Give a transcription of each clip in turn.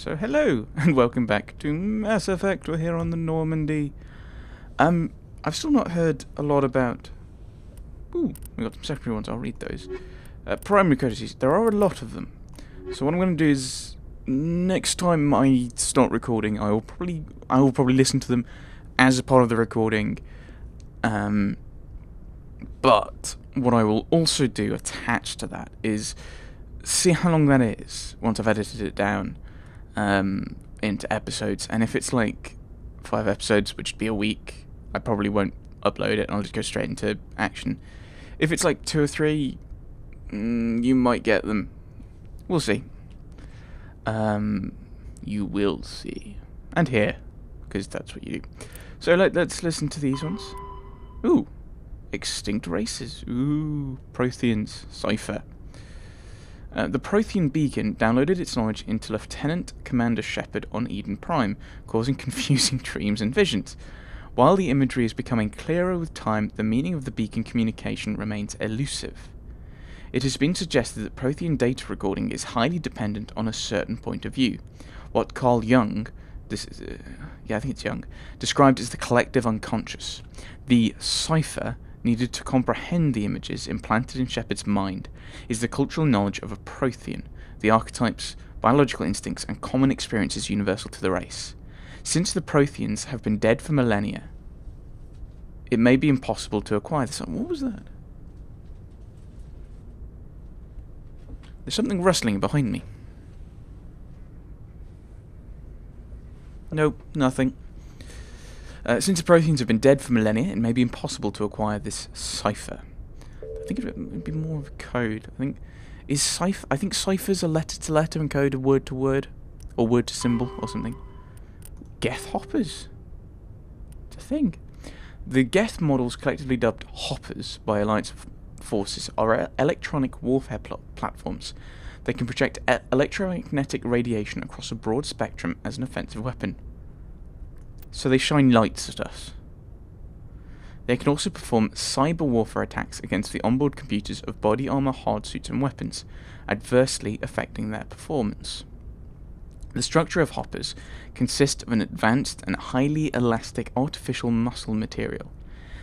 So hello and welcome back to Mass Effect. We're here on the Normandy. I've still not heard a lot about... Ooh, we got some secondary ones, I'll read those. Primary codices, there are a lot of them. So what I'm going to do is, next time I start recording, I will probably listen to them as a part of the recording. But what I will also do attached to that is see how long that is once I've edited it down into episodes. And if it's like 5 episodes, which would be a week, I probably won't upload it and I'll just go straight into action. If it's like 2 or 3, you might get them. We'll see. You will see. And hear, because that's what you do. So let's listen to these ones. Ooh. Extinct races. Ooh. Protheans. Cipher. The Prothean beacon downloaded its knowledge into Lieutenant Commander Shepard on Eden Prime, causing confusing dreams and visions. While the imagery is becoming clearer with time, the meaning of the beacon communication remains elusive. It has been suggested that Prothean data recording is highly dependent on a certain point of view. What Carl Jung, I think it's Jung, described as the collective unconscious. The cipher needed to comprehend the images implanted in Shepard's mind is the cultural knowledge of a Prothean, the archetypes, biological instincts, and common experiences universal to the race. Since the Protheans have been dead for millennia, it may be impossible to acquire this. What was that? There's something rustling behind me. Nope, nothing. Since the Protheans have been dead for millennia, it may be impossible to acquire this cipher. I think it would be more of a code. I think ciphers are letter to letter and code are word to word, or word to symbol, or something. Geth hoppers. It's a thing. The Geth models, collectively dubbed hoppers by Alliance forces, are electronic warfare platforms. They can project electromagnetic radiation across a broad spectrum as an offensive weapon. So they shine lights at us. They can also perform cyber warfare attacks against the onboard computers of body armor, hard suits, and weapons, adversely affecting their performance. The structure of hoppers consists of an advanced and highly elastic artificial muscle material.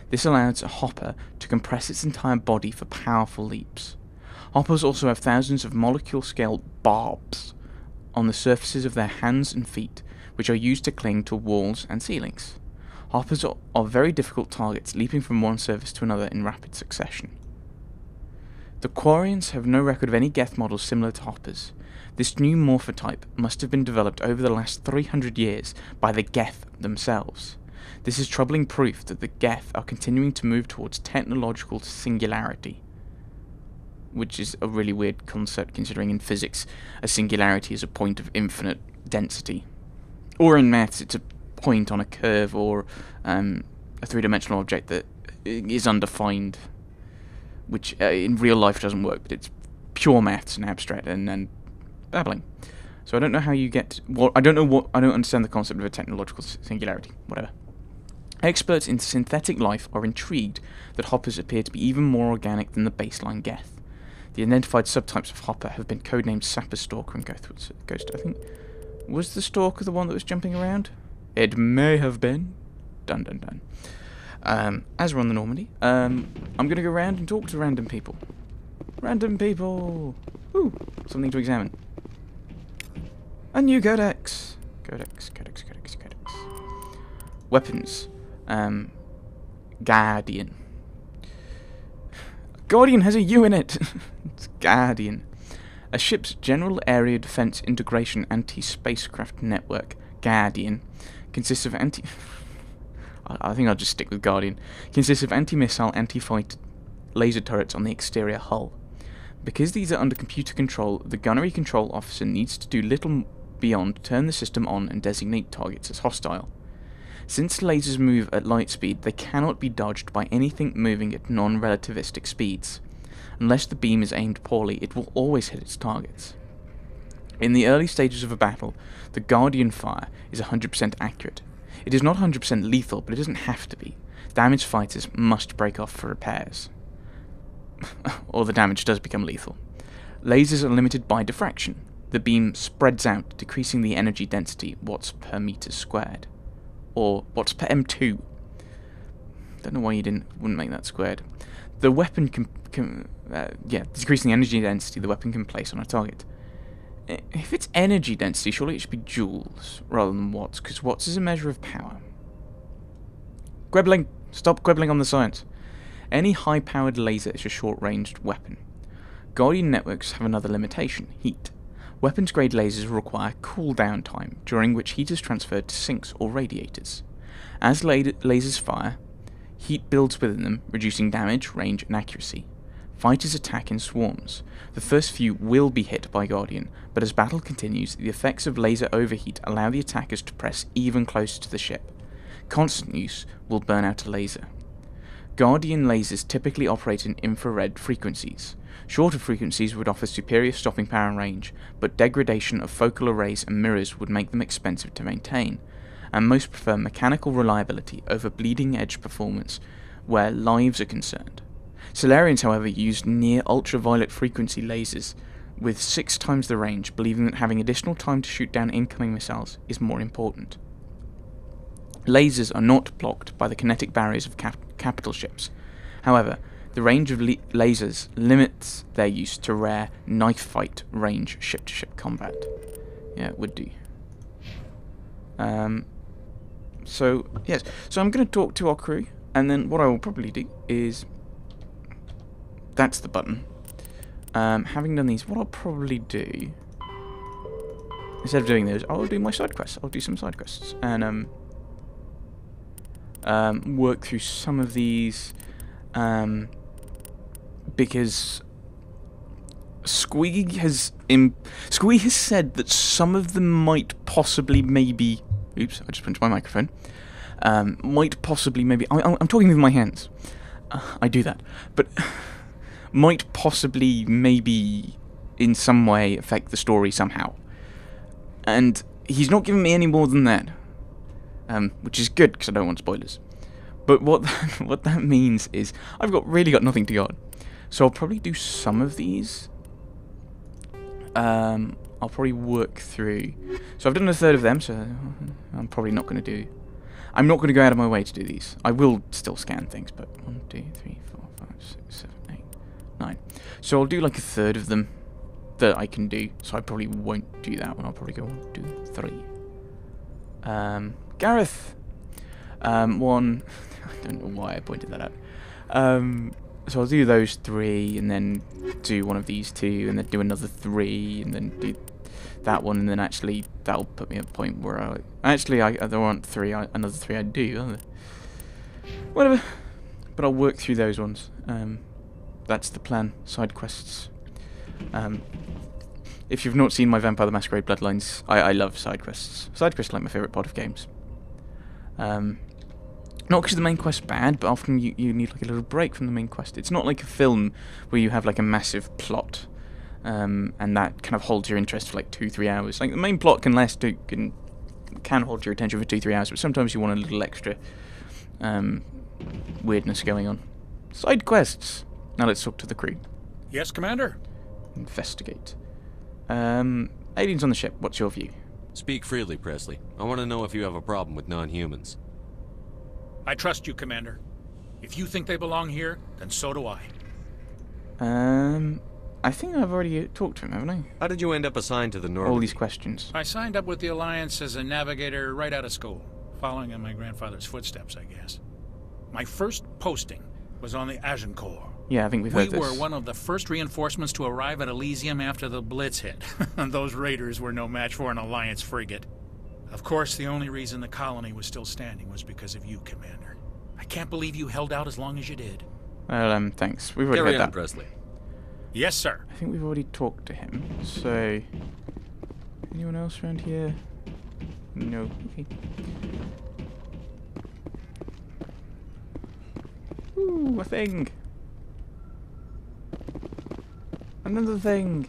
This allows a hopper to compress its entire body for powerful leaps. Hoppers also have thousands of molecule-scale barbs on the surfaces of their hands and feet, which are used to cling to walls and ceilings. Hoppers are very difficult targets, leaping from one surface to another in rapid succession. The Quarians have no record of any Geth models similar to hoppers. This new morphotype must have been developed over the last 300 years by the Geth themselves. This is troubling proof that the Geth are continuing to move towards technological singularity, which is a really weird concept considering in physics a singularity is a point of infinite density. Or in maths, it's a point on a curve or a three-dimensional object that is undefined, which in real life doesn't work, but it's pure maths and abstract and babbling. So I don't know how you get... I don't understand the concept of a technological singularity. Whatever. Experts in synthetic life are intrigued that hoppers appear to be even more organic than the baseline Geth. The identified subtypes of hopper have been codenamed Sapper, Stalker, and Ghost. I think... Was the Stalker the one that was jumping around? It may have been. Dun dun dun. As we're on the Normandy, I'm going to go around and talk to random people. Random people! Ooh, something to examine. A new codex. Codex. Weapons. Guardian. Guardian has a U in it! It's Guardian. A ship's General Area Defense Integration Anti-Spacecraft Network, Guardian, consists of I think I'll just stick with Guardian. Consists of anti-missile, anti-fighter laser turrets on the exterior hull. Because these are under computer control, the gunnery control officer needs to do little beyond turn the system on and designate targets as hostile. Since lasers move at light speed, they cannot be dodged by anything moving at non-relativistic speeds. Unless the beam is aimed poorly, it will always hit its targets. In the early stages of a battle, the Guardian fire is 100% accurate. It is not 100% lethal, but it doesn't have to be. Damaged fighters must break off for repairs. Or the damage does become lethal. Lasers are limited by diffraction. the beam spreads out, decreasing the energy density watts per meter squared. Or watts per M2. Don't know why you wouldn't make that squared. The weapon decreasing the energy density the weapon can place on a target. If it's energy density, surely it should be joules rather than watts, because watts is a measure of power. Grebbling! Stop quibbling on the science. Any high-powered laser is a short-ranged weapon. Guardian networks have another limitation, heat. Weapons-grade lasers require cool-down time, during which heat is transferred to sinks or radiators. As lasers fire, heat builds within them, reducing damage, range, and accuracy. Fighters attack in swarms. The first few will be hit by Guardian, but as battle continues, the effects of laser overheat allow the attackers to press even closer to the ship. Constant use will burn out a laser. Guardian lasers typically operate in infrared frequencies. Shorter frequencies would offer superior stopping power and range, but degradation of focal arrays and mirrors would make them expensive to maintain, and most prefer mechanical reliability over bleeding-edge performance where lives are concerned. Solarians, however, use near-ultraviolet frequency lasers with 6 times the range, believing that having additional time to shoot down incoming missiles is more important. Lasers are not blocked by the kinetic barriers of capital ships. However, the range of lasers limits their use to rare knife fight range ship-to-ship combat. Yeah, it would do. So I'm going to talk to our crew, and then what I will probably do is... That's the button. Having done these, what I'll probably do... Instead of doing those, I'll do my side quests. I'll do some side quests, and work through some of these, because Squeak has said that some of them might possibly maybe... Oops, I just punched my microphone. Might possibly maybe... I'm talking with my hands. I do that. But might possibly maybe in some way affect the story somehow. And he's not giving me any more than that. Which is good, because I don't want spoilers. But what that means is I've really got nothing to go on. So I'll probably do some of these. I'll probably work through... So I've done a third of them, so I'm probably not going to do... I'm not going to go out of my way to do these. I will still scan things, but 1, 2, 3, 4, 5, 6, 7, 8, 9. So I'll do like a third of them that I can do. So I probably won't do that one. I'll probably go 1, 2, 3. Gareth! 1... I don't know why I pointed that out. So I'll do those 3, and then do one of these 2, and then do another 3, and then do that one, and then actually that'll put me at a point where I don't want 3, another 3 I do. Whatever. But I'll work through those ones. That's the plan. Side quests. If you've not seen my Vampire the Masquerade Bloodlines, I love side quests. Side quests are like my favourite part of games. Not because the main quest's bad, but often you need like a little break from the main quest. It's not like a film where you have like a massive plot, and that kind of holds your interest for like 2-3 hours. Like the main plot can hold your attention for 2-3 hours, but sometimes you want a little extra weirdness going on. Side quests. Now let's talk to the crew. Yes, Commander. Investigate. Aliens on the ship. What's your view? Speak freely, Presley. I want to know if you have a problem with non-humans. I trust you, Commander. If you think they belong here, then so do I. I think I've already talked to him, haven't I? How did you end up assigned to the Normandy? All these questions. I signed up with the Alliance as a navigator right out of school, following in my grandfather's footsteps, I guess. My first posting was on the Agincourt. Yeah, I think we've heard this. We were one of the first reinforcements to arrive at Elysium after the Blitz hit. Those raiders were no match for an Alliance frigate. Of course, the only reason the colony was still standing was because of you, Commander. I can't believe you held out as long as you did. Well, thanks. We've already heard that. Presley. Yes, sir. I think we've already talked to him. So, anyone else around here? No. Okay. Ooh, a thing. Another thing.